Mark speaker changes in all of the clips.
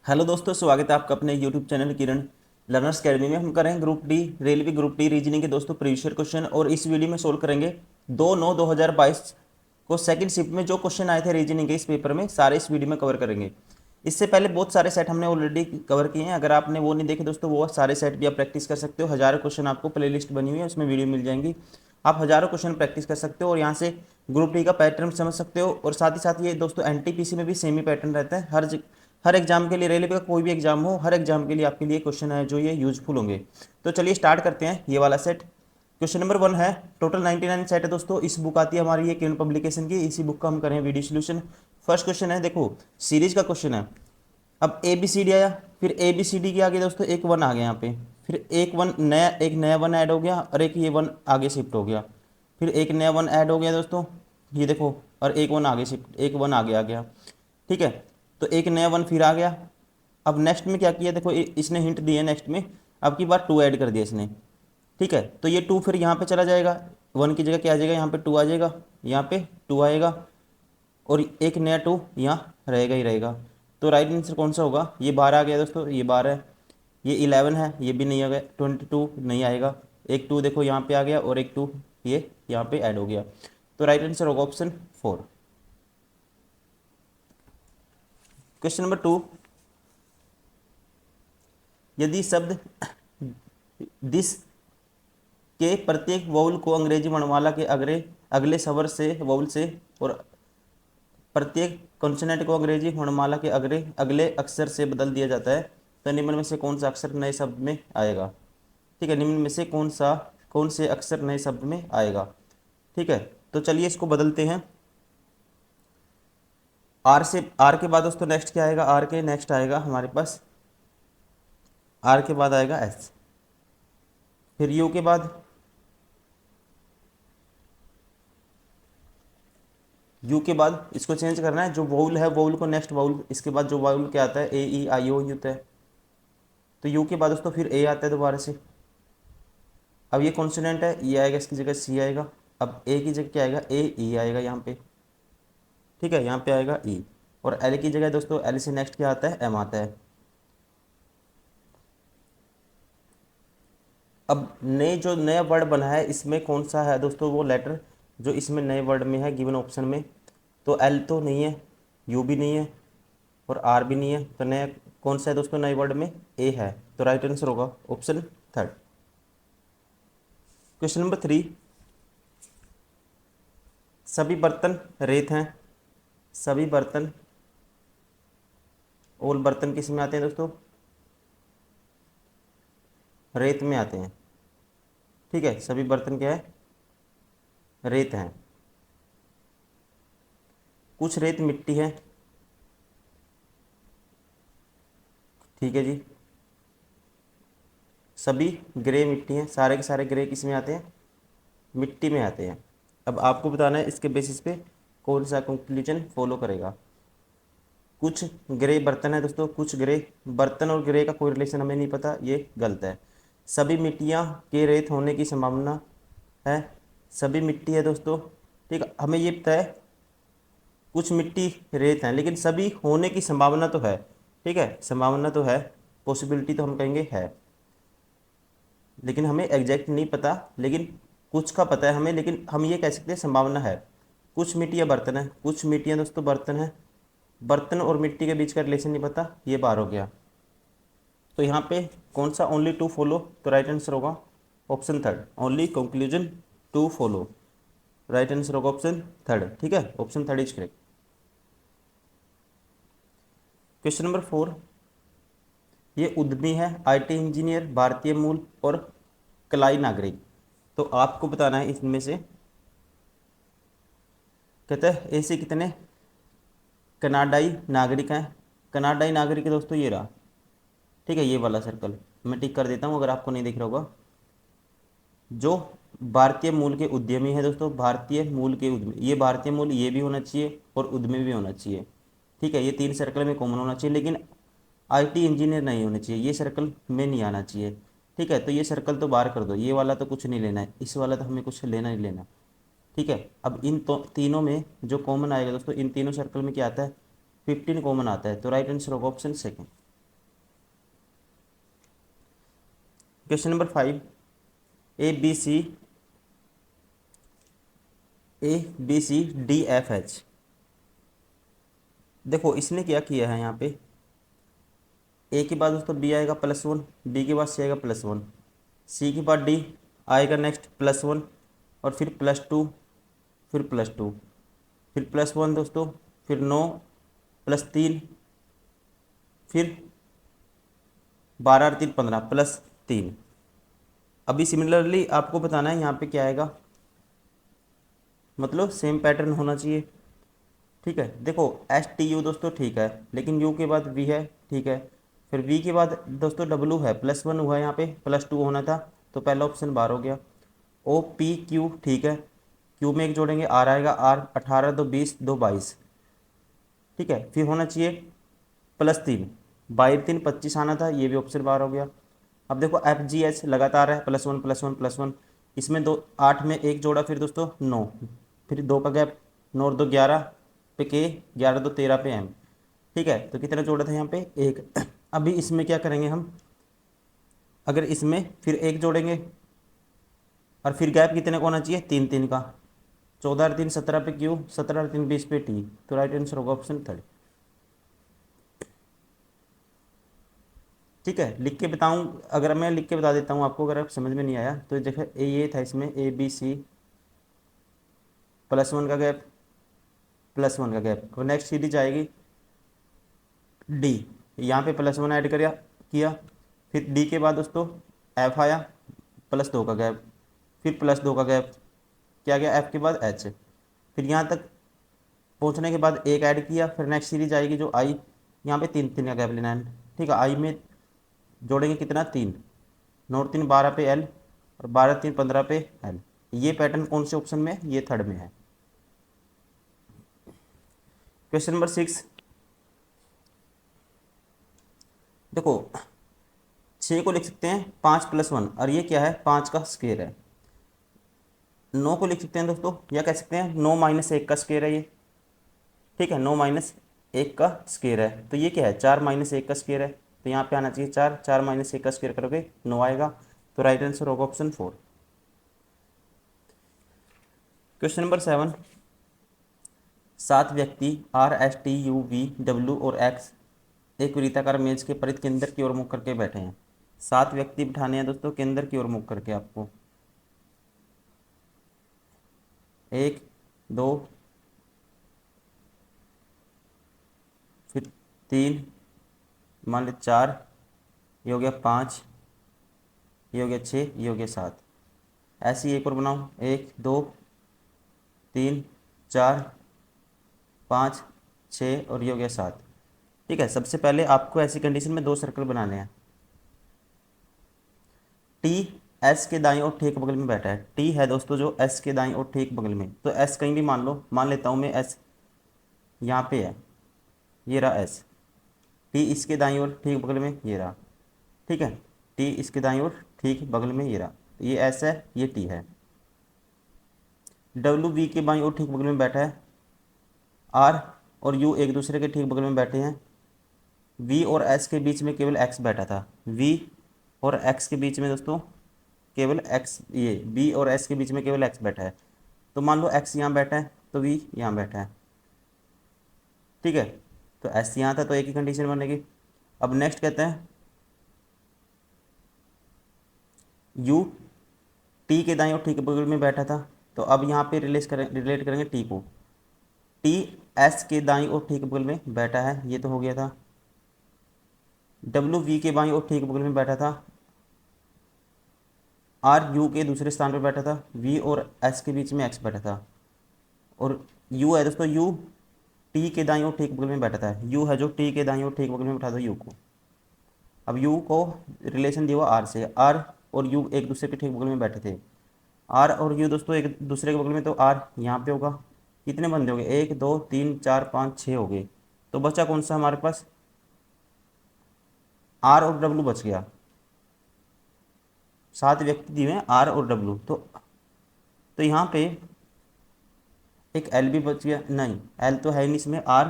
Speaker 1: Hello दोस्तों, स्वागत है आपका अपने यूट्यूब चैनल किरण लर्नर्स अकेडमी में। हम करेंगे group D railway group D reasoning के दोस्तों प्रीवियस क्वेश्चन, और इस वीडियो में सोल्व करेंगे 2/9/2022 को सेकंड शिफ्ट में जो क्वेश्चन आए थे रीजनिंग के इस पेपर में, सारे इस वीडियो में कवर करेंगे। इससे पहले बहुत सारे सेट हमने ऑलरेडी कवर किए हैं। अगर आपने वो नहीं देखे दोस्तों, वो सारे सेट भी आप प्रैक्टिस कर सकते हो। हज़ारों क्वेश्चन आपको प्ले लिस्ट बनी हुई है, उसमें वीडियो मिल जाएंगी। आप हज़ारों क्वेश्चन प्रैक्टिस कर सकते हो और यहाँ से ग्रुप डी का पैटर्न समझ सकते हो। और साथ ही साथ ये दोस्तों एनटीपीसी में भी सेम ही पैटर्न रहता है। हर एग्जाम के लिए, रेलवे का कोई भी एग्जाम हो, हर एग्जाम के लिए आपके लिए क्वेश्चन है जो ये यूजफुल होंगे। तो चलिए स्टार्ट करते हैं ये वाला सेट। क्वेश्चन नंबर 1 है। टोटल 99 सेट है दोस्तों। इस बुक आती है हमारी ये किरण पब्लिकेशन की, इसी बुक का हम करें वीडियो सोल्यूशन। फर्स्ट क्वेश्चन है, देखो सीरीज का क्वेश्चन है। अब ए बी सी डी आया, फिर ए बी सी डी के आगे दोस्तों एक वन आ गया यहाँ पे, फिर एक नया वन ऐड हो गया, और एक ये वन आगे शिफ्ट हो गया, फिर एक नया वन ऐड हो गया दोस्तों, ये देखो, और एक वन आगे शिफ्ट, एक वन आगे आ गया। ठीक है, तो एक नया वन फिर आ गया। अब नेक्स्ट में क्या किया, देखो इसने हिंट दिया नेक्स्ट में, अब की बार टू ऐड कर दिया इसने। ठीक है, तो ये टू फिर यहाँ पे चला जाएगा, वन की जगह क्या आ जाएगा, यहाँ पे टू आ जाएगा, यहाँ पे टू आएगा, और एक नया टू यहाँ रहेगा ही रहेगा। तो राइट आंसर कौन सा होगा, ये 12 आ गया दोस्तों, ये 12 है। ये 11 है, ये भी नहीं आ गया, 22 नहीं आएगा। एक टू देखो यहाँ पे आ गया, और एक टू ये यहाँ पे ऐड हो गया। तो राइट आंसर होगा ऑप्शन 4। क्वेश्चन नंबर 2, यदि शब्द दिस के प्रत्येक वाउल को अंग्रेजी वर्णमाला के अगले स्वर से वाउल से, और प्रत्येक कॉन्सोनेंट को अंग्रेजी वर्णमाला के अगले अक्षर से बदल दिया जाता है, तो निम्न में से कौन सा अक्षर नए शब्द में आएगा। ठीक है, निम्न में से कौन से अक्षर नए शब्द में आएगा। ठीक है, तो चलिए इसको बदलते हैं। आर के बाद दोस्तों नेक्स्ट क्या आएगा, आर के नेक्स्ट आएगा हमारे पास, आर के बाद आएगा एस, फिर यू के बाद, यू के बाद इसको चेंज करना है, जो वाउल है वाउल को नेक्स्ट वाउल, इसके बाद जो वाउल क्या आता है, ए ई आई ओ यू होता है। तो यू के बाद दोस्तों फिर ए आता है दोबारा से। अब ये कॉन्सोनेंट है, ये आएगा, इसकी जगह सी आएगा। अब ए की जगह क्या आएगा, ए ई आएगा यहाँ पे। ठीक है, यहाँ पे आएगा ई। और एल की जगह दोस्तों, एल से नेक्स्ट क्या आता है, एम आता है। अब जो नया वर्ड बना है इसमें कौन सा है दोस्तों वो लेटर जो इसमें नए वर्ड में है गिवन ऑप्शन में। तो एल तो नहीं है, यू भी नहीं है, और आर भी नहीं है। तो नया कौन सा है दोस्तों नए वर्ड में, ए है। तो राइट आंसर होगा ऑप्शन 3। क्वेश्चन नंबर 3, सभी बर्तन रेत हैं। सभी बर्तन, ऑल बर्तन किस में आते हैं दोस्तों, रेत में आते हैं। ठीक है, सभी बर्तन क्या है, रेत हैं। कुछ रेत मिट्टी है। ठीक है जी, सभी ग्रे मिट्टी हैं, सारे के सारे ग्रे किस में आते हैं, मिट्टी में आते हैं। अब आपको बताना है इसके बेसिस पे कौन सा कंक्लूजन फॉलो करेगा। कुछ ग्रे बर्तन है दोस्तों, कुछ ग्रे बर्तन और ग्रे का कोई रिलेशन हमें नहीं पता, ये गलत है। सभी मिट्टियाँ के रेत होने की संभावना है, सभी मिट्टी है दोस्तों। ठीक है, हमें ये पता है कुछ मिट्टी रेत हैं, लेकिन सभी होने की संभावना तो है। ठीक है, संभावना तो है, पॉसिबिलिटी तो हम कहेंगे है, लेकिन हमें एग्जैक्ट नहीं पता। लेकिन कुछ का पता है हमें, लेकिन हम ये कह सकते हैं संभावना है। कुछ मिट्टियाँ बर्तन है, कुछ मिट्टियाँ दोस्तों बर्तन है, बर्तन और मिट्टी के बीच का रिलेशन नहीं पता, ये बार हो गया। तो यहाँ पे कौन सा ओनली टू फॉलो, तो राइट आंसर होगा option 3, only conclusion to follow. Right answer होगा ऑप्शन 3। ठीक है, option 3 is correct. Question number 4, ये उद्यमी है, आईटी इंजीनियर, भारतीय मूल और कलाई नागरिक। तो आपको बताना है इसमें से, कहते हैं ऐसे कितने कनाडाई नागरिक हैं। कनाडाई नागरिक दोस्तों ये रहा। ठीक है, ये वाला सर्कल मैं टिक कर देता हूँ अगर आपको नहीं दिख रहा होगा। जो भारतीय मूल के उद्यमी है दोस्तों, भारतीय मूल के उद्यमी, ये भारतीय मूल ये भी होना चाहिए और उद्यमी भी होना चाहिए। ठीक है, ये 3 सर्कल में कॉमन होना चाहिए, लेकिन आईटी इंजीनियर नहीं होना चाहिए, ये सर्कल में नहीं आना चाहिए। ठीक है, तो ये सर्कल तो बाहर कर दो, ये वाला तो कुछ नहीं लेना है, इस वाला तो हमें कुछ लेना नहीं लेना। ठीक है, अब इन तीनों में जो कॉमन आएगा दोस्तों, इन तीनों सर्कल में क्या आता है, 15 कॉमन आता है। तो राइट आंसर होगा option 2। Question number 5, A B C D F H. देखो इसने क्या किया है यहाँ पे, ए के बाद दोस्तों बी आएगा +1, बी के बाद सी आएगा +1, सी के बाद डी आएगा नेक्स्ट +1, और फिर +2, फिर +2, फिर +1 दोस्तों, फिर 9 +3, फिर 12 और 3 15 +3। अभी सिमिलरली आपको बताना है यहाँ पे क्या आएगा, मतलब सेम पैटर्न होना चाहिए। ठीक है, देखो STU दोस्तों ठीक है, लेकिन U के बाद V है, ठीक है, फिर V के बाद दोस्तों W है, +1 हुआ है यहाँ पे, +2 होना था, तो पहला ऑप्शन बाहर हो गया। OPQ ठीक है, Q में एक जोड़ेंगे R आएगा, R 18 2 20 2 22, ठीक है, फिर होना चाहिए +3, 22 3 25 आना था, ये भी ऑप्शन बाहर हो गया। अब देखो FGH लगातार है, +1 +1 +1, इसमें 2 8 में एक जोड़ा, फिर दोस्तों 9, फिर 2 का गैप, 9 और 2 11 पे K, 11 2 13 पे M, ठीक है, तो कितना जोड़ा था यहाँ पे, एक। अभी इसमें क्या करेंगे हम, अगर इसमें फिर एक जोड़ेंगे, और फिर गैप कितने का होना चाहिए, 3 3 का, 14 और 3 17 पे Q, 17 और 3 20 पे T, तो राइट आंसर होगा ऑप्शन 3। ठीक है, लिख के बताऊं, अगर मैं लिख के बता देता हूं आपको, अगर आप समझ में नहीं आया तो देखो ये था इसमें ABC +1 का गैप, +1 का गैप, और नेक्स्ट सीरीज आएगी D, यहाँ पे +1 ऐड किया, फिर D के बाद दोस्तों F आया, +2 का गैप, फिर +2 का गैप, क्या गया F के बाद H, फिर यहाँ तक पहुँचने के बाद एक ऐड किया, फिर नेक्स्ट सीरीज आएगी जो I, यहाँ पे 3 3 का गैप लेना है। ठीक है, I में जोड़ेंगे कितना, 3, 9 और 3 12 पे L, और 12 3 15 पे L। ये पैटर्न कौन से ऑप्शन में है, ये थर्ड में है। क्वेश्चन नंबर 6, देखो 6 को लिख सकते हैं 5 + 1, और ये क्या है, 5 का स्क्वायर है। 9 को लिख सकते हैं दोस्तों, या कह सकते हैं 9 - 1 का स्क्वायर है ये, ठीक है, 9 - 1 का स्क्वायर है, तो ये क्या है, 4 - 1 का स्क्वायर है, तो यहाँ पे आना चाहिए 4, 4 - 1 का स्क्वायर करोगे 9 आएगा, तो राइट आंसर होगा ऑप्शन 4। क्वेश्चन नंबर 7, 7 व्यक्ति RSTUVW और X एक वृत्ताकार मेज के परिध केंद्र की ओर मुख करके बैठे हैं। 7 व्यक्ति बिठाने हैं दोस्तों केंद्र की ओर मुख करके आपको, 1 2 फिर 3, मान लो 4, ये हो गया 5, ये हो गया 6, ये हो गया 7। ऐसे ही एक और बनाओ, 1 2 3 4 5 6, और ये हो गया 7। ठीक है, सबसे पहले आपको ऐसी कंडीशन में 2 सर्कल बनाने हैं। T S के दाईं ओर ठीक बगल में बैठा है, T है दोस्तों जो S के दाईं ओर ठीक बगल में, तो S कहीं भी मान लेता हूँ मैं, S यहाँ पे है, ये रहा S, T इसके दाईं ओर ठीक बगल में ये रहा, ठीक है, T इसके दाईं ओर ठीक बगल में ये रहा, ये S है, ये T है। W V के बाईं ओर ठीक बगल में बैठा है, R और U एक दूसरे के ठीक बगल में बैठे हैं, V और S के बीच में केवल X बैठा था, V और X के बीच में दोस्तों केवल X, ये B और S के बीच में केवल X बैठा है, तो मान लो X यहाँ बैठा है तो V यहाँ बैठा है, ठीक है, तो S यहाँ था तो एक ही कंडीशन बनेगी। अब नेक्स्ट कहते हैं U T के दाईं और ठीक बगल में बैठा था, तो अब यहाँ पे रिलेट करेंगे T को, T S के दाईं और ठीक बगल में बैठा है, ये तो हो गया था। W V के बाईं और ठीक बगल में बैठा था, R U के दूसरे स्थान पर बैठा था, V और S के बीच में X बैठा था, और U है दोस्तों, U T के दाईं ओर ठीक बगल में बैठा था, U है जो T के दाईं ओर ठीक बगल में बैठा था U को। अब U को रिलेशन दिया हुआ R से, R और U एक दूसरे के ठीक बगल में बैठे थे, R और U दोस्तों एक दूसरे के बगल में, तो R यहाँ पे होगा, कितने बंदे हो गए, 1 2 3 4 5 6 हो गए, तो बचा कौन सा हमारे पास, R और W बच गया। 7 व्यक्ति दिए हैं R और W, तो यहाँ पे एक L भी बच गया, नहीं L तो है नहीं इसमें, R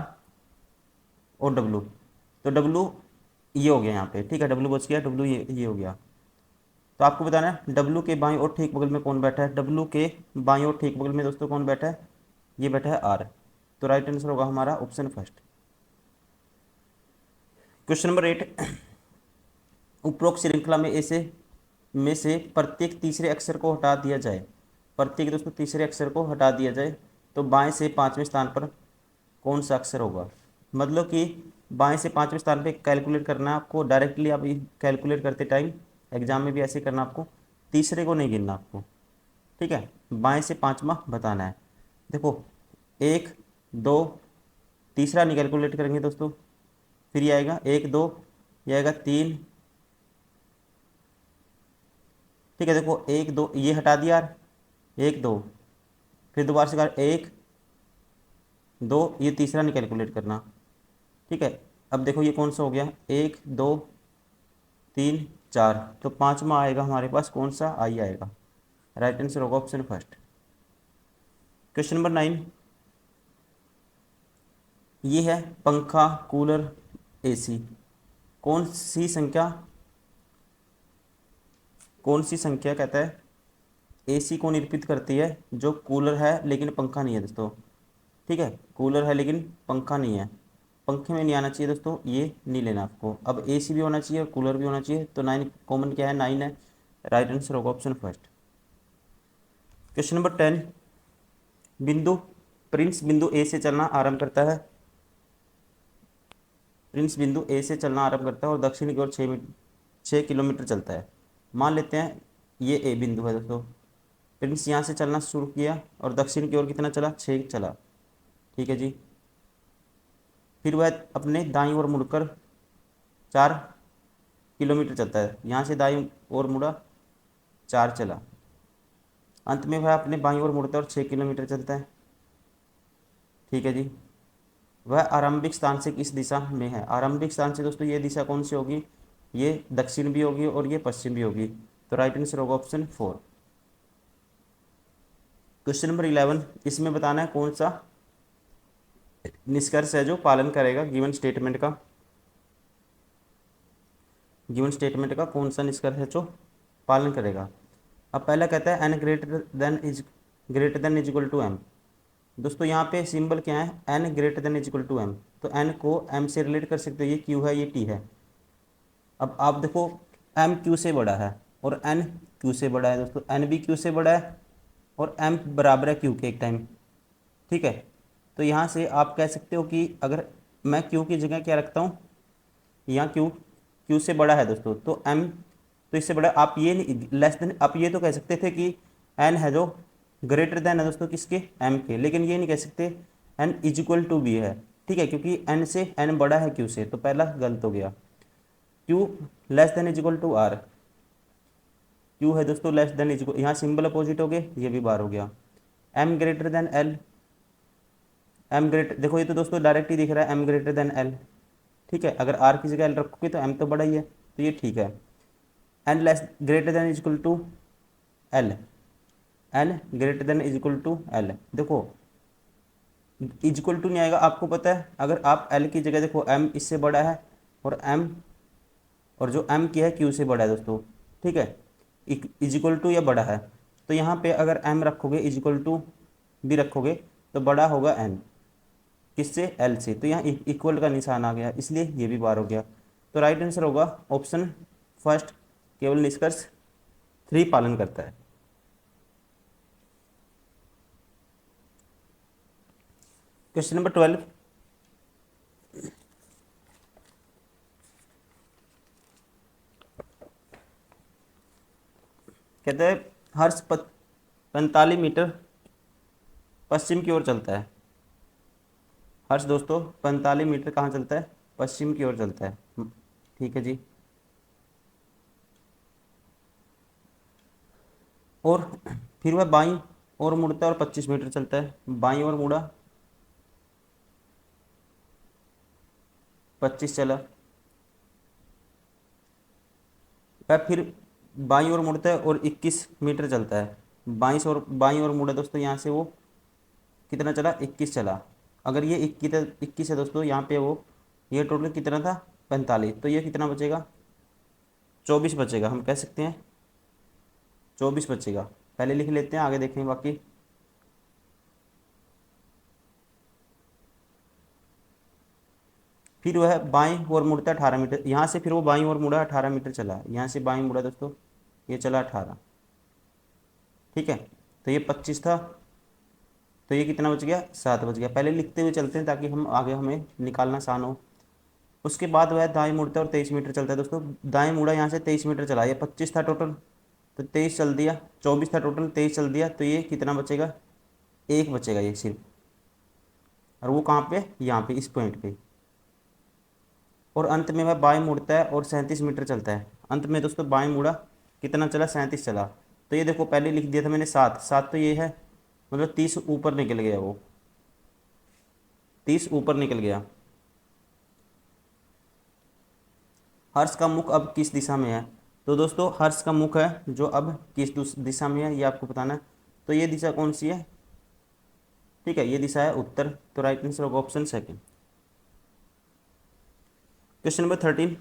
Speaker 1: और W, तो W ये हो गया यहाँ पे, ठीक है, W बच गया, W ये हो गया। तो आपको बताना है डब्लू के बाईं और ठीक बगल में कौन बैठा है, डब्लू के बाईं और ठीक बगल में दोस्तों कौन बैठा है, ये बैठा है आर। तो राइट आंसर होगा हमारा ऑप्शन फर्स्ट। क्वेश्चन नंबर 8, उपरोक्त श्रृंखला में से प्रत्येक तीसरे अक्षर को हटा दिया जाए, प्रत्येक दोस्तों तीसरे अक्षर को हटा दिया जाए तो बाएं से पांचवें स्थान पर कौन सा अक्षर होगा। मतलब कि बाएं से पांचवें स्थान पे कैलकुलेट करना है आपको डायरेक्टली, आप कैलकुलेट करते टाइम एग्जाम में भी ऐसे करना आपको, तीसरे को नहीं गिनना आपको, ठीक है, बाएं से पांचवा बताना है। देखो एक दो, तीसरा नहीं कैलकुलेट करेंगे दोस्तों, फिर ये आएगा एक दो, ये आएगा तीन, ठीक है। देखो एक दो ये हटा दिया यार, एक दो, फिर दोबारा से कर एक दो, ये तीसरा नहीं कैलकुलेट करना, ठीक है। अब देखो ये कौन सा हो गया, एक दो तीन चार, तो पांचवा आएगा हमारे पास कौन सा, आई आएगा। राइट आंसर होगा ऑप्शन फर्स्ट। क्वेश्चन नंबर 9, ये है पंखा कूलर एसी, कौन सी संख्या, कौन सी संख्या कहता है एसी को निरूपित करती है जो कूलर है लेकिन पंखा नहीं है दोस्तों, ठीक है, कूलर है लेकिन पंखा नहीं है, पंखे में नहीं आना चाहिए दोस्तों, ये नहीं लेना आपको। अब एसी भी होना चाहिए और कूलर भी होना चाहिए, तो 9 कॉमन क्या है, 9 है। राइट आंसर होगा ऑप्शन फर्स्ट। क्वेश्चन नंबर 10, बिंदु प्रिंस बिंदु ए से चलना आरंभ करता है, प्रिंस बिंदु ए से चलना आरंभ करता है और दक्षिण की ओर 6 किलोमीटर चलता है। मान लेते हैं ये ए बिंदु है दोस्तों, प्रिंस यहाँ से चलना शुरू किया और दक्षिण की ओर कितना चला, 6 चला, ठीक है जी। फिर वह अपने दाईं ओर मुड़कर 4 किलोमीटर चलता है, यहाँ से दाईं ओर मुड़ा 4 चला, अंत में वह अपने बाईं ओर मुड़ता है और 6 किलोमीटर चलता है, ठीक है जी। वह आरंभिक स्थान से किस दिशा में है, आरंभिक स्थान से दोस्तों ये दिशा कौन सी होगी, ये दक्षिण भी होगी और ये पश्चिम भी होगी, तो राइट आंसर होगा ऑप्शन 4। क्वेश्चन नंबर 11, इसमें बताना है कौन सा निष्कर्ष है जो पालन करेगा गिवन स्टेटमेंट का, गिवन स्टेटमेंट का कौन सा निष्कर्ष है जो पालन करेगा। अब पहला कहता है N greater than is equal to M, दोस्तों यहाँ पे सिंबल क्या है, N greater than is equal to M, तो एन को एम से रिलेट कर सकते हो, ये क्यू है ये टी है। अब आप देखो एम क्यू से बड़ा है और एन क्यू से बड़ा है दोस्तों, एन भी क्यू से बड़ा है और एम बराबर है क्यू के एक टाइम, ठीक है। तो यहाँ से आप कह सकते हो कि अगर मैं क्यू की जगह क्या रखता हूँ, यहाँ क्यू से बड़ा है दोस्तों, तो एम तो इससे बड़ा, आप ये नहीं लेस देन, आप ये तो कह सकते थे कि एन है जो ग्रेटर देन है दोस्तों किसके, एम के, लेकिन ये नहीं कह सकते N is equal to B है, ठीक है, क्योंकि एन से एन बड़ा है क्यू से, तो पहला गलत हो गया। Q less than is equal to R, Q है दोस्तों लेस देन इज इक्वल, यहाँ सिंबल अपोजिट हो गए, ये भी बार हो गया। M greater than L, M greater, देखो ये तो दोस्तों डायरेक्ट ही दिख रहा है एम ग्रेटर देन एल, ठीक है, अगर आर की जगह एल रखोगे तो एम तो बड़ा ही है, तो ये ठीक है। N less greater than is equal to L, N greater than is equal to L, देखो इज इक्वल टू नहीं आएगा, आपको पता है अगर आप एल की जगह देखो एम इससे बड़ा है और एम, और जो एम की है क्यू से बड़ा है दोस्तों, ठीक है, इज इक्वल टू या बड़ा है, तो यहाँ पे अगर एम रखोगे इज इक्वल टू भी रखोगे तो बड़ा होगा एन किससे, एल से, तो यहाँ इक्वल का निशान आ गया, इसलिए ये भी बार हो गया। तो राइट आंसर होगा ऑप्शन फर्स्ट, केवल निष्कर्ष 3 पालन करता है। क्वेश्चन नंबर 12, कहते हैं हर्ष 45 मीटर पश्चिम की ओर चलता है, हर्ष दोस्तों 45 मीटर कहाँ चलता है, पश्चिम की ओर चलता है, ठीक है जी। और फिर वह बाईं ओर मुड़ता है और 25 मीटर चलता है, बाईं ओर मुड़ा 25 चला, वह फिर बाईं ओर मुड़ता है और 21 मीटर चलता है, बाईं ओर मुड़ा दोस्तों, यहाँ से वो कितना चला, 21 चला। अगर ये 21 है दोस्तों, यहाँ पे वो ये टोटल कितना था 45, तो ये कितना बचेगा 24 बचेगा, हम कह सकते हैं 24 बचेगा। पहले लिख लेते हैं, आगे देखेंगे बाकी। फिर वह बाईं ओर मुड़ता 18 मीटर, यहाँ से फिर वो बाईं ओर मुड़ा 18 मीटर चला, यहाँ से बाईं मुड़ा दोस्तों, ये चला 18। ठीक है, तो ये 25 था, तो ये कितना बच गया, 7 बच गया। पहले लिखते हुए चलते हैं ताकि हम आगे हमें निकालना आसान हो। उसके बाद वह दाएं मुड़ता है और 23 मीटर चलता है दोस्तों। दाएं मुड़ा यहाँ से 23 मीटर चला, ये 25 था टोटल, तो 23 चल दिया, 24 था टोटल, 23 चल दिया, तो ये कितना बचेगा, एक बचेगा ये सिर्फ। और वो कहाँ पे, यहाँ पे इस पॉइंट पे। और अंत में वह बाएं मुड़ता है और 37 मीटर चलता है। अंत में दोस्तों बाएं मुड़ा, कितना चला, 37 चला। तो ये देखो पहले लिख दिया था मैंने 7, 7 तो ये है, मतलब 30 ऊपर निकल गया, वो 30 ऊपर निकल गया। हर्ष का मुख अब किस दिशा में है, तो दोस्तों हर्ष का मुख है जो अब किस दिशा में है, ये आपको बताना है। तो ये दिशा कौन सी है, ठीक है, ये दिशा है उत्तर, तो राइट आंसर होगा ऑप्शन सेकंड। क्वेश्चन नंबर 13,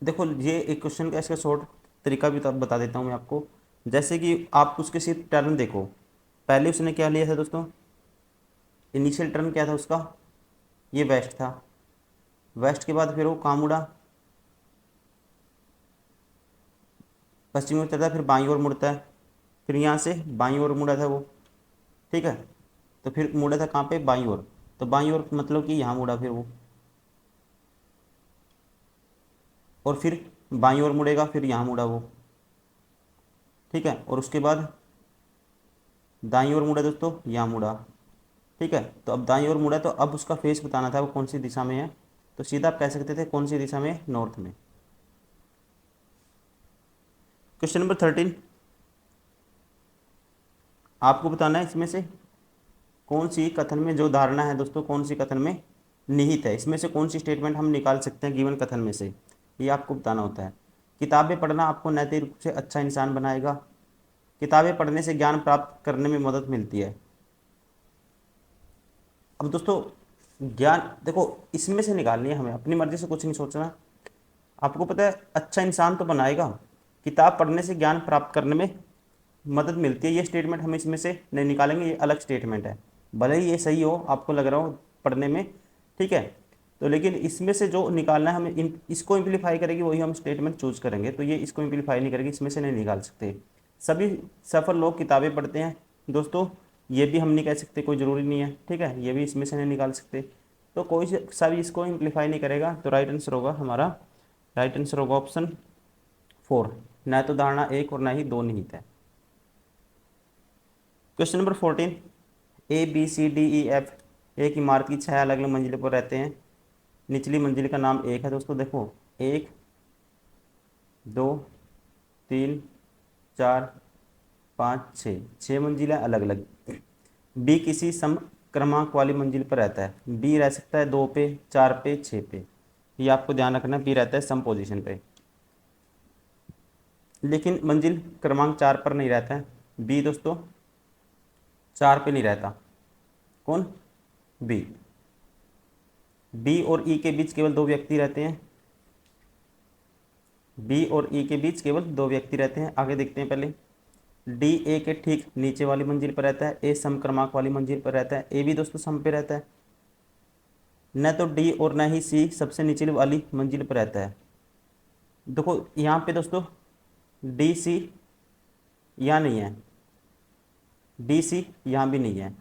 Speaker 1: देखो ये एक क्वेश्चन का इसका शॉर्ट तरीका भी तो बता देता हूँ मैं आपको। जैसे कि आप उसके सिर्फ टर्न देखो, पहले उसने क्या लिया था दोस्तों, इनिशियल टर्न क्या था उसका, ये वेस्ट था। वेस्ट के बाद फिर वो कहाँ मुड़ा, पश्चिम में चलता है, फिर बाईं ओर मुड़ता है, फिर यहाँ से बाईं ओर मुड़ा था वो। ठीक है, तो फिर मुड़ा था कहाँ पे, बाईं ओर, तो बाईं ओर मतलब कि यहाँ मुड़ा फिर वो, और फिर बाईं ओर मुड़ेगा, फिर यहाँ मुड़ा वो। ठीक है, और उसके बाद दाईं ओर मुड़ा दोस्तों, यहाँ मुड़ा। ठीक है, तो अब दाईं ओर मुड़ा, तो अब उसका फेस बताना था वो कौन सी दिशा में है, तो सीधा आप कह सकते थे कौन सी दिशा में, नॉर्थ में। क्वेश्चन नंबर 13, आपको बताना है इसमें से कौन सी कथन में जो धारणा है दोस्तों, कौन सी कथन में निहित है, इसमें से कौन सी स्टेटमेंट हम निकाल सकते हैं गिवन कथन में से, ये आपको बताना होता है। किताबें पढ़ना आपको नैतिक रूप से अच्छा इंसान बनाएगा, किताबें पढ़ने से ज्ञान प्राप्त करने में मदद मिलती है। अब दोस्तों ज्ञान देखो, इसमें से निकालनी है हमें, अपनी मर्जी से कुछ नहीं सोचना। आपको पता है अच्छा इंसान तो बनाएगा, किताब पढ़ने से ज्ञान प्राप्त करने में मदद मिलती है, ये स्टेटमेंट हम इसमें से नहीं निकालेंगे, ये अलग स्टेटमेंट है। भले ही ये सही हो, आपको लग रहा हो पढ़ने में, ठीक है, तो लेकिन इसमें से जो निकालना है हमें, इसको इम्प्लीफाई करेगी वही हम स्टेटमेंट चूज करेंगे, तो ये इसको इम्प्लीफाई नहीं करेगी, इसमें से नहीं निकाल सकते। सभी सफल लोग किताबें पढ़ते हैं दोस्तों, ये भी हम नहीं कह सकते, कोई ज़रूरी नहीं है। ठीक है, ये भी इसमें से नहीं निकाल सकते, तो कोई सा भी इसको इम्प्लीफाई नहीं करेगा, तो राइट आंसर होगा हमारा, राइट आंसर होगा ऑप्शन 4, न तो धारणा 1 और न ही 2 निहित है। क्वेश्चन नंबर 14, ABCDEF एक इमारत की 6 अलग अलग मंजिलों पर रहते हैं, निचली मंजिल का नाम 1 है दोस्तों। देखो 1 2 3 4 5 6, 6 मंजिलें अलग अलग। बी किसी सम क्रमांक वाली मंजिल पर रहता है, बी रह सकता है 2 पे, 4 पे, 6 पे, ये आपको ध्यान रखना, बी रहता है सम पोजीशन पे। लेकिन मंजिल क्रमांक 4 पर नहीं रहता है बी दोस्तों, 4 पे नहीं रहता। कौन, बी। बी और ई के बीच केवल 2 व्यक्ति रहते हैं, बी और ई के बीच केवल 2 व्यक्ति रहते हैं। आगे देखते हैं पहले, डी ए के ठीक नीचे वाली मंजिल पर रहता है, ए सम क्रमांक वाली मंजिल पर रहता है, ए भी दोस्तों सम पे रहता है। न तो डी और न ही सी सबसे निचली वाली मंजिल पर रहता है। देखो यहाँ पे दोस्तों डी सी यहाँ नहीं है, डी सी यहाँ भी नहीं है।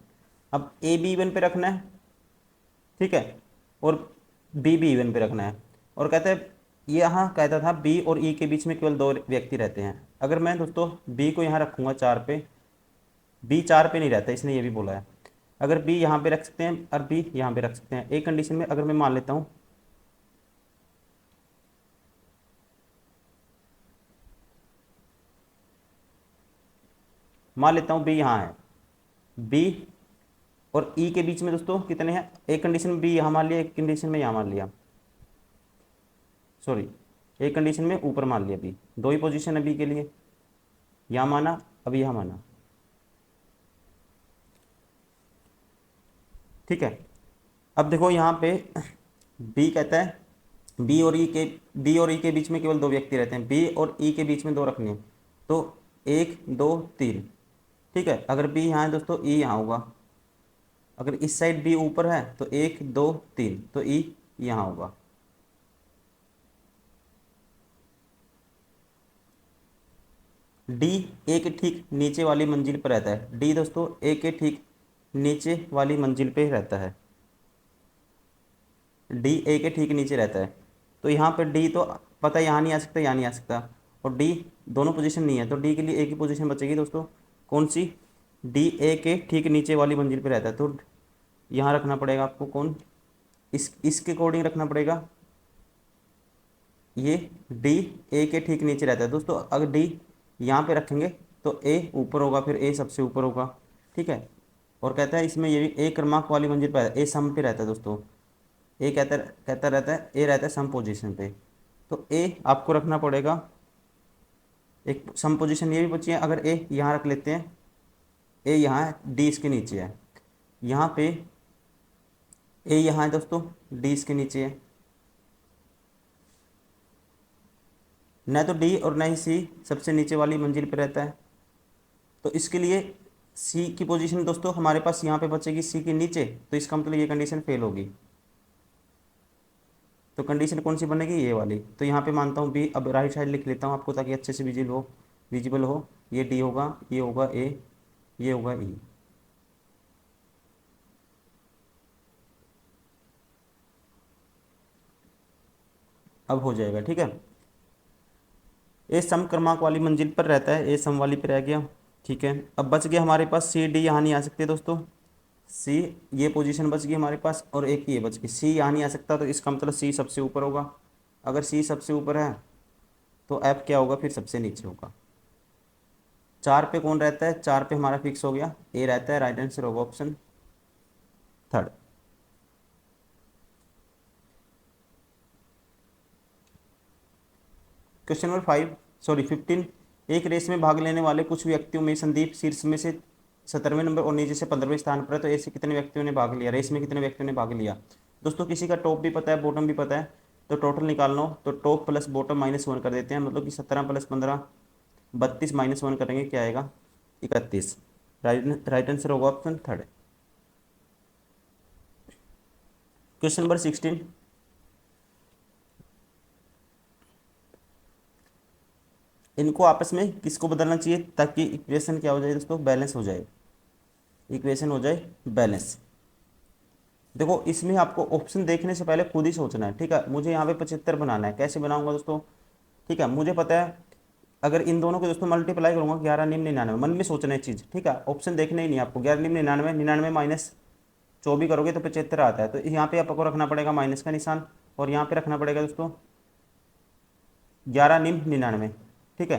Speaker 1: अब ए बी इवन पे रखना है, ठीक है, और बी भी इवन पे रखना है। और कहते हैं ये यहाँ कहता था बी और ई के बीच में केवल 2 व्यक्ति रहते हैं। अगर मैं दोस्तों बी को यहाँ रखूँगा 4 पे, बी 4 पे नहीं रहता, इसने ये भी बोला है। अगर बी यहाँ पे रख सकते हैं और बी यहाँ पे रख सकते हैं, एक कंडीशन में अगर मैं मान लेता हूँ, मान लेता हूँ बी यहाँ है, बी और ई के बीच में दोस्तों कितने हैं, एक कंडीशन में बी यहाँ मान लिया, एक कंडीशन में यहाँ मान लिया, सॉरी एक कंडीशन में ऊपर मान लिया बी, 2 ही पोजीशन है बी के लिए, यहाँ माना अब यहाँ माना। ठीक है, अब देखो यहाँ पे बी कहता है, बी और ई के बीच में केवल दो व्यक्ति रहते हैं, बी और ई के बीच में दो रखने हैं, तो एक दो तीन। ठीक है, अगर बी यहाँ है दोस्तों, ई यहाँ होगा। अगर इस साइड बी ऊपर है तो एक दो तीन, तो ई यहाँ होगा। डी ए के ठीक नीचे वाली मंजिल पर रहता है, डी दोस्तों ए के ठीक नीचे वाली मंजिल पे रहता है, डी ए के ठीक नीचे रहता है। तो यहाँ पर डी तो पता है यहाँ नहीं आ सकता, यहाँ नहीं आ सकता, और डी दोनों पोजीशन नहीं है, तो डी के लिए एक ही पोजीशन बचेगी दोस्तों, कौन सी? डी ए के ठीक नीचे वाली मंजिल पे रहता है, तो यहाँ रखना पड़ेगा आपको, कौन? इसके अकॉर्डिंग रखना पड़ेगा, ये डी ए के ठीक नीचे रहता है दोस्तों। अगर डी यहाँ पे रखेंगे तो ए ऊपर होगा, फिर ए सबसे ऊपर होगा। ठीक है, और कहता है इसमें ये भी ए क्रमांक वाली मंजिल पर ए सम पे रहता है दोस्तों, ए कहता रहता है, ए रहता है सम पोजीशन पे, तो ए आपको रखना पड़ेगा। एक सम पोजीशन ये भी बची है, अगर ए यहाँ रख लेते हैं, ए यहाँ है, डी इसके नीचे है, यहाँ पे ए यहाँ है दोस्तों, डी इसके नीचे है, न तो डी और न ही सी सबसे नीचे वाली मंजिल पे रहता है, तो इसके लिए सी की पोजीशन दोस्तों हमारे पास यहाँ पे बचेगी सी के नीचे, तो इसका मतलब ये कंडीशन फेल होगी। तो कंडीशन कौन सी बनेगी? ये वाली। तो यहाँ पे मानता हूँ बी, अब राइट साइड लिख लेता हूँ आपको ताकि अच्छे से विजिबल हो। ये डी होगा, ये होगा ए, ये होगा ई। अब हो जाएगा, ठीक है। ए सम क्रमांक वाली मंजिल पर रहता है, ए सम वाली पे रह गया, ठीक है। अब बच गया हमारे पास सी डी, यहाँ नहीं आ सकते दोस्तों, सी ये पोजीशन बच गई हमारे पास, और एक ये बच गई, सी यहाँ नहीं आ सकता, तो इसका मतलब सी सबसे ऊपर होगा। अगर सी सबसे ऊपर है तो एफ क्या होगा? फिर सबसे नीचे होगा। चार पे कौन रहता है? चार पे हमारा फिक्स हो गया, ए रहता है, राइट आंसर होगा ऑप्शन थर्ड। Question number 15। एक रेस में भाग लेने वाले कुछ व्यक्तियों में संदीप शीर्ष में से 17वें नंबर और नीचे से 15वें स्थान पर है, तो ऐसे कितने व्यक्तियों ने भाग लिया? रेस में कितने व्यक्तियों ने भाग लिया? दोस्तों किसी का टॉप भी पता है, बॉटम भी पता है, तो टोटल निकालना हो तो टॉप प्लस बॉटम -1 कर देते हैं, मतलब कि 17 + 15 32 -1 करेंगे, क्या आएगा? 31। राइट आंसर होगा ऑप्शन थर्ड। Question number 16। इनको आपस में किसको बदलना चाहिए ताकि इक्वेशन क्या हो जाए दोस्तों? बैलेंस हो जाए, इक्वेशन हो जाए बैलेंस। देखो इसमें आपको ऑप्शन देखने से पहले खुद ही सोचना है, ठीक है। मुझे यहाँ पे 75 बनाना है, कैसे बनाऊंगा दोस्तों? ठीक है, मुझे पता है अगर इन दोनों को दोस्तों मल्टीप्लाई करूंगा 11 निम्न 99, मन में सोचना है चीज़, ठीक है। ऑप्शन देखना ही नहीं आपको, 11 निम्न 99, 99 माइनस 24 करोगे तो 75 आता है, तो यहाँ पे आपको रखना पड़ेगा माइनस का निशान, और यहाँ पे रखना पड़ेगा दोस्तों 11 निम्न 99, ठीक है।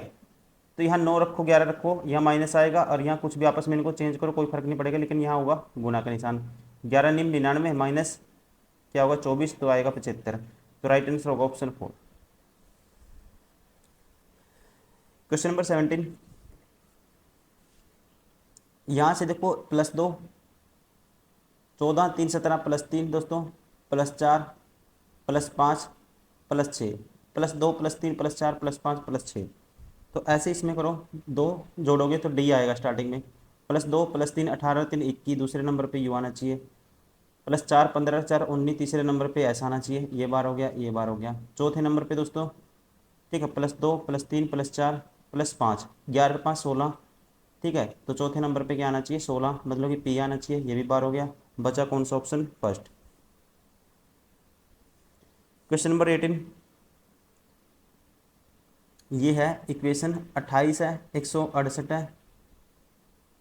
Speaker 1: तो यहाँ 9 रखो, 11 रखो, यहाँ माइनस आएगा, और यहाँ कुछ भी आपस में इनको चेंज करो, कोई फर्क नहीं पड़ेगा, लेकिन यहाँ होगा गुना का निशान। 11 निम्न 99 माइनस क्या होगा? 24, तो आएगा 75, तो राइट आंसर होगा ऑप्शन 4। Question number 17। यहाँ से देखो +2, 14 3 17 +3 दोस्तों, +4 +5 +6, +2 +3 +4 +5 +6, तो ऐसे इसमें करो, 2 जोड़ोगे तो डी आएगा स्टार्टिंग में, +2 +3 18 3 21, दूसरे नंबर पे यू आना चाहिए, +4 15 4 19, तीसरे नंबर पे ऐसा आना चाहिए, ये बार हो गया, ये बार हो गया। चौथे नंबर पे दोस्तों, ठीक है, +2 +3 +4 +5, 11 5 16, ठीक है। तो चौथे नंबर पे क्या आना चाहिए? 16, मतलब कि पी आना चाहिए, ये भी बार हो गया। बचा कौन सा ऑप्शन? फर्स्ट। Question number 18। ये है इक्वेशन 28 है, 168 है,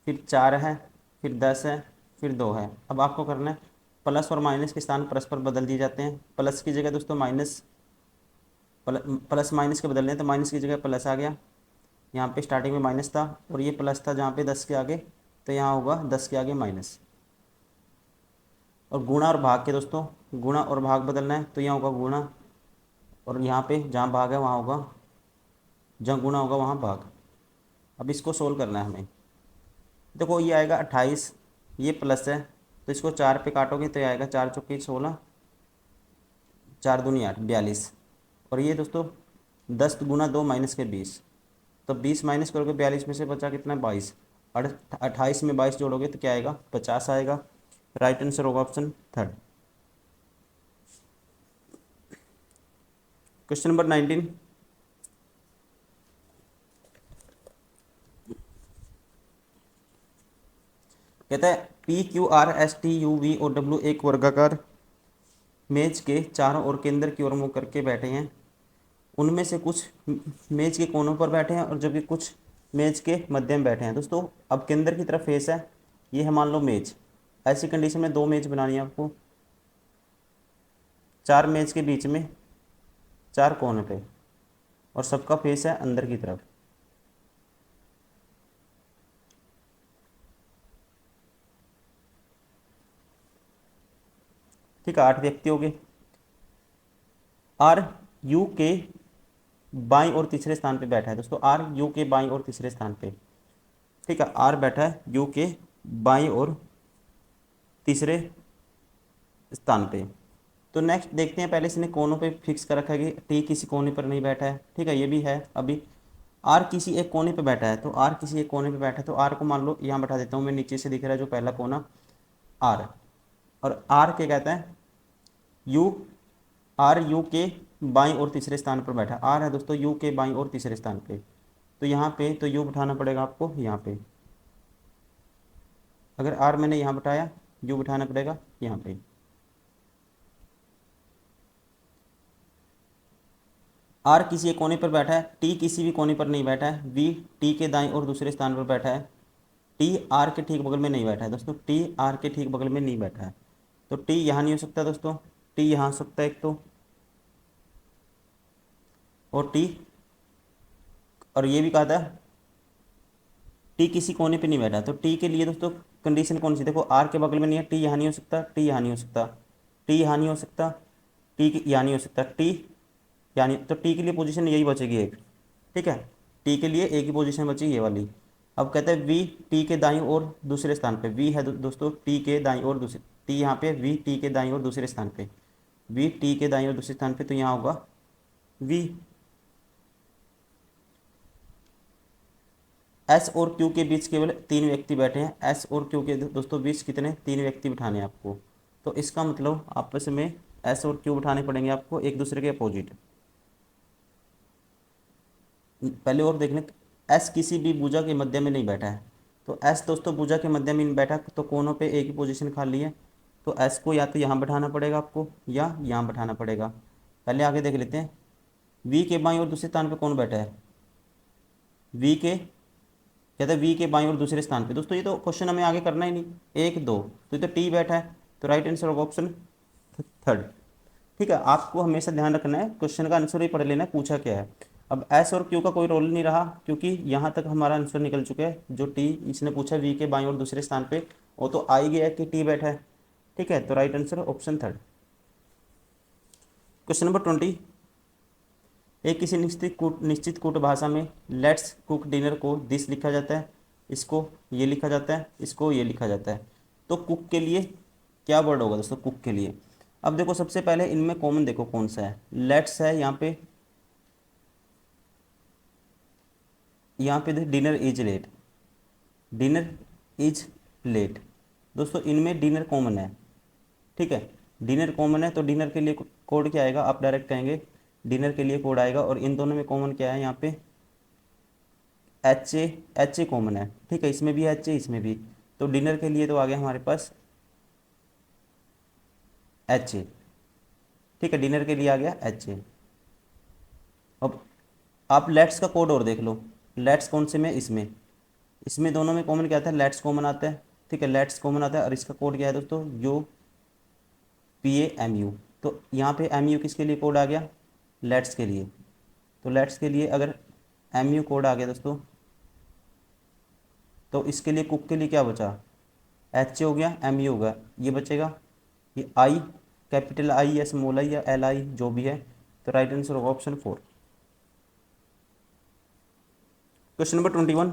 Speaker 1: फिर 4 है, फिर 10 है, फिर 2 है। अब आपको करना है प्लस और माइनस के स्थान परस्पर बदल दिए जाते हैं, प्लस की जगह दोस्तों माइनस, प्लस माइनस के बदलने, तो माइनस की जगह प्लस आ गया, यहाँ पे स्टार्टिंग में माइनस था, और ये प्लस था जहाँ पे 10 के आगे, तो यहाँ होगा 10 के आगे माइनस। और गुणा और भाग के दोस्तों, गुणा और भाग बदलना है, तो यहाँ होगा गुणा, और यहाँ पे जहाँ भाग है वहाँ होगा, जहाँ गुणा होगा वहाँ भाग। अब इसको सोल्व करना है हमें। देखो ये आएगा 28, ये प्लस है, तो इसको 4 पे काटोगे तो ये आएगा 4 चौके 16, 4 दूनी 8, 42। और ये दोस्तों 10 गुना 2 माइनस के 20, तो 20 माइनस करोगे 42 में से बचा कितना, 22। और 28 में 22 जोड़ोगे तो क्या आएगा, 50 आएगा। राइट आंसर होगा ऑप्शन थर्ड। क्वेश्चन नंबर 19, कहता है P Q R S T U V और डब्ल्यू एक वर्गाकार मेज के चारों ओर केंद्र की ओर मुंह करके बैठे हैं। उनमें से कुछ मेज के कोनों पर बैठे हैं और जबकि कुछ मेज के मध्य में बैठे हैं। दोस्तों अब केंद्र की तरफ फेस है, ये है मान लो मेज। ऐसी कंडीशन में 2 मेज बनानी है आपको, 4 मेज के बीच में 4 कोने पे, और सबका फेस है अंदर की तरफ। ठीक है, 8 व्यक्ति हो गए। आर यू के बाईं और तीसरे स्थान पे बैठा है। दोस्तों आर यू के बाईं और तीसरे स्थान पे, ठीक है, आर बैठा है यू के बाईं और तीसरे स्थान पे। तो नेक्स्ट देखते हैं, पहले इसने कोनों पे फिक्स कर रखा है कि टी किसी कोने पर नहीं बैठा है, ठीक है, ये भी है। अभी आर किसी एक कोने पे बैठा है, तो आर किसी एक कोने पे बैठा है, तो आर को मान लो यहाँ बैठा देता हूँ मैं, नीचे से दिख रहा है जो पहला कोना आर। और आर क्या कहता है, यू, आर यू के बाईं और तीसरे स्थान पर बैठा, आर है दोस्तों यू के बाईं और तीसरे स्थान पे। तो यहाँ पे तो यू बिठाना पड़ेगा आपको यहाँ पे, अगर आर मैंने यहाँ बिठाया, यू बिठाना पड़ेगा यहाँ पे। आर किसी एक कोने पर बैठा है, टी किसी भी कोने पर नहीं बैठा है, वी टी के दाईं और दूसरे स्थान पर बैठा है, टी आर के ठीक बगल में नहीं बैठा है। दोस्तों टी आर के ठीक बगल में नहीं बैठा है, तो टी यहाँ नहीं हो सकता दोस्तों, टी यहाँ हो सकता है एक तो, और टी, और ये भी कहा था टी किसी कोने पे नहीं बैठा, तो टी के लिए दोस्तों कंडीशन कौन सी, देखो आर के बगल में नहीं है, टी यहाँ नहीं हो सकता, टी यहाँ नहीं हो सकता, टी यहाँ नहीं हो सकता, टी यहाँ नहीं हो सकता, टी यानी, तो टी के लिए पोजीशन यही बचेगी एक, ठीक है, टी के लिए एक ही पोजीशन बची ये वाली। अब कहते हैं वी टी के दाईं और दूसरे स्थान पे, वी है दोस्तों टी के दाईं और दूसरे, टी यहाँ पे, वी टी के दाईं और दूसरे स्थान पे, वी टी के दाईं और दूसरे स्थान पे, तो यहाँ होगा वी। एस और क्यू के बीच केवल 3 व्यक्ति बैठे हैं, एस और क्यू के दोस्तों बीच कितने, 3 व्यक्ति बिठाने हैं आपको। तो इसका मतलब आपस में एस और क्यू बिठाने पड़ेंगे आपको एक दूसरे के अपोजिट। पहले और देख लें, एस किसी भी भुजा के मध्य में नहीं बैठा है, तो एस दोस्तों भुजा के मध्य में नहीं बैठा, तो कोनों पे एक ही पोजीशन खाली है, तो एस को या तो यहाँ बैठाना पड़ेगा आपको या यहाँ बैठाना पड़ेगा। पहले आगे देख लेते हैं, वी के बाईं और दूसरे स्थान पे कौन बैठा है, वी के, कहते हैं वी के बाईं और दूसरे स्थान पे। दोस्तों ये तो क्वेश्चन हमें आगे करना ही नहीं, 1 2, तो ये तो टी बैठा है, तो राइट आंसर होगा ऑप्शन थर्ड। ठीक है, आपको हमेशा ध्यान रखना है, क्वेश्चन का आंसर ही पढ़ लेना है पूछा क्या है। अब एस और क्यू का कोई रोल नहीं रहा, क्योंकि यहाँ तक हमारा आंसर निकल चुका है। जो टी इसने पूछा वी के बाईं और दूसरे स्थान पे, वो तो आ ही गया है कि टी बैठा है, ठीक है, तो right answer option third. Question number 20, एक किसी निश्चित कूट भाषा में लेट्स कुक डिनर को दिस लिखा जाता है, इसको ये लिखा जाता है, इसको ये लिखा जाता है। तो कुक के लिए क्या वर्ड होगा दोस्तों, कुक के लिए। अब देखो सबसे पहले इनमें कॉमन देखो कौन सा है, लेट्स है यहाँ पे, यहाँ पे dinner is late, dinner is late. दोस्तों इनमें डिनर कॉमन है, ठीक है, डिनर कॉमन है, तो डिनर के लिए कोड क्या आएगा, आप डायरेक्ट कहेंगे डिनर के लिए कोड आएगा। और इन दोनों में कॉमन क्या है, यहाँ पे एच ए कॉमन है, ठीक है, इसमें भी एच ए, इसमें भी, तो डिनर के लिए तो आ गया हमारे पास एच ए, ठीक है, डिनर के लिए आ गया एच ए। अब आप लेट्स का कोड और देख लो, लेट्स कौन से में, इसमें, इसमें दोनों में कॉमन क्या आता है, लेट्स कॉमन आता है, ठीक है, लेट्स कॉमन आता है। और इसका कोड क्या है दोस्तों, U P A M U, तो यहाँ पे एम यू किसके लिए कोड आ गया, लेट्स के लिए। तो लेट्स के लिए अगर एम यू कोड आ गया दोस्तों, तो इसके लिए कुक के लिए क्या बचा, एच ए हो गया, एम यू होगा, ये बचेगा, ये आई, कैपिटल आई या स्मॉल आई या एल आई जो भी है, तो राइट आंसर होगा ऑप्शन 4। क्वेश्चन नंबर 21,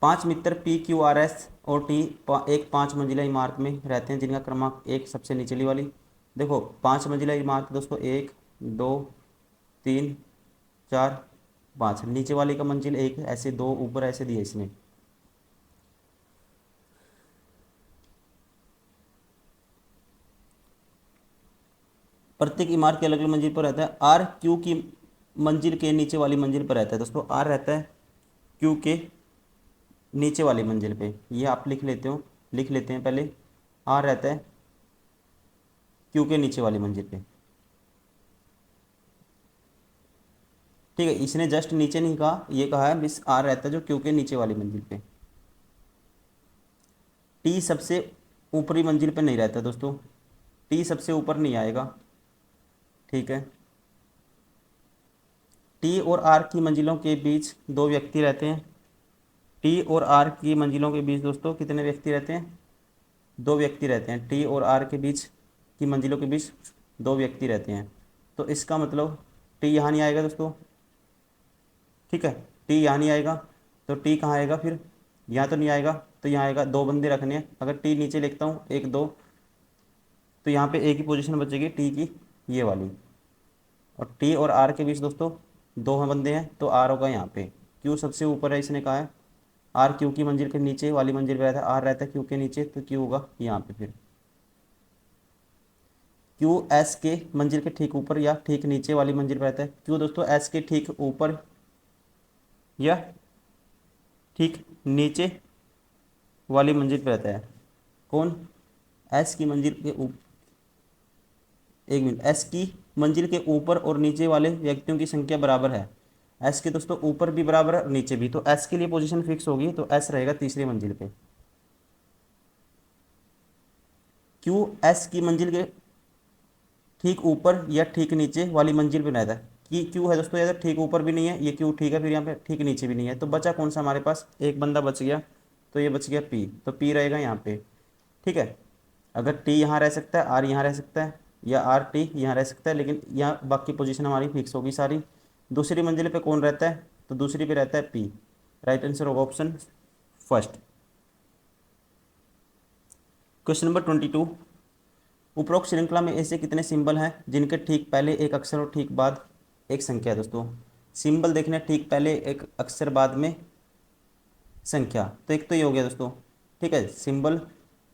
Speaker 1: 5 मित्र PQRS और T एक 5 मंजिला इमारत में रहते हैं जिनका क्रमांक 1 सबसे निचली वाली। देखो 5 मंजिला इमारत दोस्तों 1 2 3 4 5, नीचे वाली का मंजिल 1 है, ऐसे 2 ऊपर ऐसे दिए इसने। प्रत्येक इमारत के अलग अलग मंजिल पर रहता है। आर क्यू की मंजिल के नीचे वाली मंजिल पर रहता है दोस्तों। आर रहता है क्यू के नीचे वाली मंजिल पे, ये आप लिख लेते हैं पहले। आर रहता है क्यू के नीचे वाली मंजिल पे, ठीक है। इसने जस्ट नीचे नहीं कहा, ये कहा है मिस आर रहता है जो क्यू के नीचे वाली मंजिल पे। टी सबसे ऊपरी मंजिल पे नहीं रहता दोस्तों, टी सबसे ऊपर नहीं आएगा, ठीक है। टी और आर की मंजिलों के बीच 2 व्यक्ति रहते हैं। टी और आर की मंजिलों के बीच दोस्तों कितने व्यक्ति रहते हैं? 2 व्यक्ति रहते हैं। टी और आर के बीच की मंजिलों के बीच 2 व्यक्ति रहते हैं। तो इसका मतलब टी यहाँ नहीं आएगा दोस्तों, ठीक है। टी यहाँ नहीं आएगा तो टी कहाँ आएगा फिर? यहाँ तो नहीं आएगा, तो यहाँ आएगा। 2 बंदे रखने हैं, अगर टी नीचे लिखता हूँ 1 2, तो यहाँ पे एक ही पोजीशन बचेगी टी की, ये वाली। और टी और आर के बीच दोस्तों 2 बंदे हैं, तो आर होगा यहाँ पे। क्यू सबसे ऊपर है, इसने कहा है। आर क्यू की मंजिल के नीचे वाली मंजिल पे रहता है, आर रहता है क्यू के नीचे, तो क्यू होगा यहाँ पे। फिर क्यू एस के मंजिल के ठीक ऊपर या ठीक नीचे वाली मंजिल पर रहता है। क्यू दोस्तों एस के ठीक ऊपर या ठीक नीचे वाली मंजिल पर रहता है। कौन? एस की मंजिल के ऊपर, एक मिनट, एस की मंजिल के ऊपर और नीचे वाले व्यक्तियों की संख्या बराबर है। एस के दोस्तों ऊपर भी बराबर है और नीचे भी, तो एस के लिए पोजीशन फिक्स होगी, तो एस रहेगा तीसरी मंजिल पे। क्यू एस की मंजिल के ठीक ऊपर या ठीक नीचे वाली मंजिल पे रहता है। कि क्यू है दोस्तों, या तो ठीक ऊपर भी नहीं है ये क्यू, ठीक है, फिर यहाँ पे ठीक नीचे भी नहीं है, तो बचा कौन सा हमारे पास? एक बंदा बच गया, तो ये बच गया पी, तो पी रहेगा यहाँ पे, ठीक है। अगर टी यहाँ रह सकता है, आर यहाँ रह सकता है, या आर टी यहाँ रह सकता है, लेकिन यहाँ बाकी पोजीशन हमारी फिक्स होगी सारी। दूसरी मंजिल पे कौन रहता है? तो दूसरी पे रहता है पी। राइट आंसर होगा ऑप्शन फर्स्ट। क्वेश्चन नंबर 22, उपरोक्त श्रृंखला में ऐसे कितने सिंबल हैं जिनके ठीक पहले एक अक्षर और ठीक बाद एक संख्या है दोस्तों? सिंबल देखने, ठीक पहले एक अक्षर बाद में संख्या, तो एक तो ये हो गया दोस्तों, ठीक है। सिंबल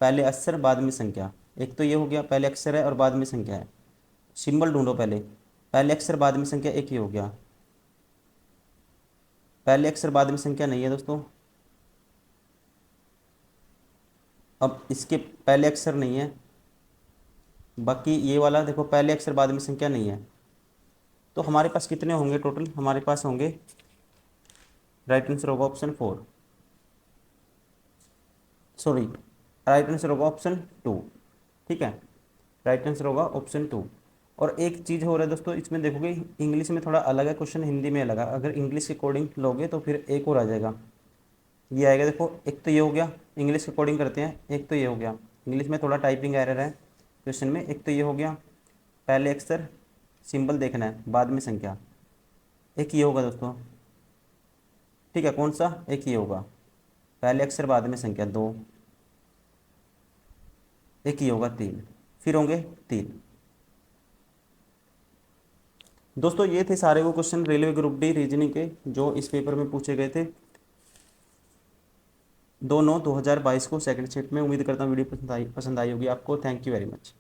Speaker 1: पहले अक्षर बाद में संख्या, एक तो ये हो गया, पहले अक्षर है और बाद में संख्या है। सिंबल ढूंढो पहले, पहले अक्षर बाद में संख्या, एक ही हो गया। पहले अक्षर बाद में संख्या नहीं है दोस्तों, अब इसके पहले अक्षर नहीं है। बाकी ये वाला देखो, पहले अक्षर बाद में संख्या नहीं है, तो हमारे पास कितने होंगे टोटल? हमारे पास होंगे, राइट आंसर होगा ऑप्शन 4, सॉरी, राइट आंसर होगा ऑप्शन 2, ठीक है। राइट आंसर होगा ऑप्शन 2। और एक चीज़ हो रहा है दोस्तों, इसमें देखोगे इंग्लिश में थोड़ा अलग है क्वेश्चन, हिंदी में अलग है। अगर इंग्लिश के अकॉर्डिंग लोगे तो फिर एक और आ जाएगा, ये आएगा। देखो एक तो ये हो गया, इंग्लिश के अकॉर्डिंग करते हैं, एक तो ये हो गया। इंग्लिश में थोड़ा टाइपिंग एरर है क्वेश्चन में। एक तो ये हो गया, पहले अक्षर सिंबल देखना है बाद में संख्या, एक ये होगा दोस्तों, ठीक है। कौन सा? एक ये होगा, पहले अक्षर बाद में संख्या 2, एक ये होगा 3, फिर होंगे 3। दोस्तों ये थे सारे वो question railway group D reasoning के जो इस पेपर में पूछे गए थे 2/9/2022 को सेकंड शिफ्ट में। उम्मीद करता हूँ वीडियो पसंद आई होगी आपको। Thank you very much.